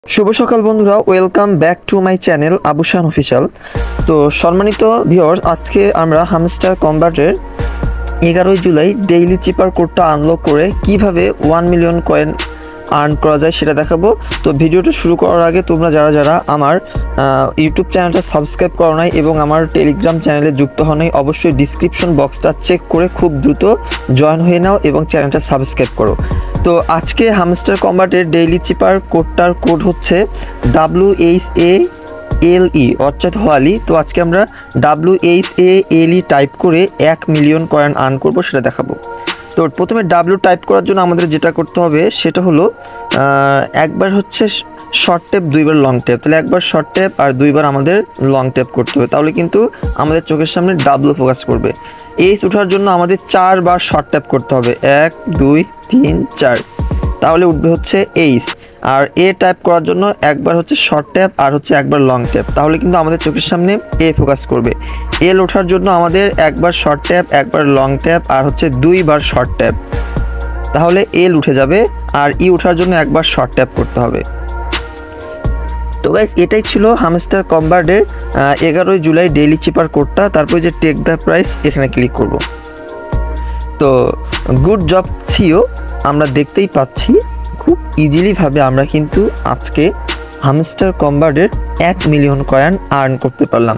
শুভ সকাল বন্ধুরা, welcome back to my channel Abu Shan official. তো সম্মানিত ভিউয়ার্স, আজকে আমরা হামস্টার কম্বাটের 11 জুলাই ডেইলি চিপার কোডটা আনলক করে কিভাবে 1 মিলিয়ন কয়েন আর্ন করা যায় সেটা দেখাবো। তো ভিডিওটা শুরু করার আগে তোমরা যারা আমার ইউটিউব চ্যানেলটা সাবস্ক্রাইব করো নাই এবং আমার টেলিগ্রাম চ্যানেলে যুক্ত হও নাই, অবশ্যই ডিসক্রিপশন বক্সটা চেক করে খুব দ্রুত জয়েন হয়ে নাও এবং চ্যানেলটা সাবস্ক্রাইব করো। তো আজকে হামস্টার কম্বাটের ডেইলি চিপার কোডটার কোড হচ্ছে WHALE অর্থাৎ হোয়ালি। তো আজকে আমরা WHALE টাইপ করে 1 মিলিয়ন কয়েন আর্ন করব সেটা দেখাবো। তো প্রথমে ডাব্লিউ টাইপ করার জন্য আমাদের যেটা করতে হবে সেটা হলো একবার হচ্ছে শর্ট ট্যাপ, দুইবার লং ট্যাপ। তাহলে একবার শর্ট ট্যাপ আর দুইবার আমাদের লং ট্যাপ করতে হবে, তাহলে কিন্তু আমাদের চোখের সামনে ডাব্লু ফোকাস করবে। এইচ ওঠার জন্য আমাদের 4 বার শর্ট ট্যাপ করতে হবে, 1 2 3 4, তাহলে উঠবে হচ্ছে এইচ। আর এ টাইপ করার জন্য একবার হচ্ছে শর্ট ট্যাপ আর হচ্ছে একবার লং ট্যাপ, তাহলে কিন্তু আমাদের চোখের সামনে এ ফোকাস করবে। এল ওঠার জন্য আমাদের একবার শর্ট ট্যাপ, একবার লং ট্যাপ আর হচ্ছে 2 বার শর্ট ট্যাপ, তাহলে এল উঠে যাবে। আর ই ওঠার জন্য একবার শর্ট ট্যাপ করতে হবে। তো গাইস, এটাই ছিল হামস্টার কম্বাটের 11 জুলাই ডেইলি চিপার কোডটা। তারপরে যে টেক দ্য প্রাইস এখানে ক্লিক করব। তো গুড জব সিও, আমরা দেখতেই পাচ্ছি খুব ইজিলিভাবে আমরা কিন্তু আজকে হামস্টার কম্বাটের 1 মিলিয়ন কয়েন আর্ন করতে পারলাম।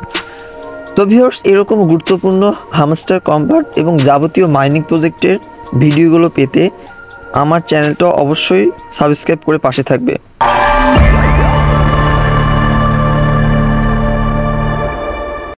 তো ভিউয়ার্স, এরকম গুরুত্বপূর্ণ হামস্টার কম্বাট এবং যাবতীয় মাইনিং প্রজেক্টের ভিডিওগুলো পেতে আমার চ্যানেলটা অবশ্যই সাবস্ক্রাইব করে পাশে থাকবে।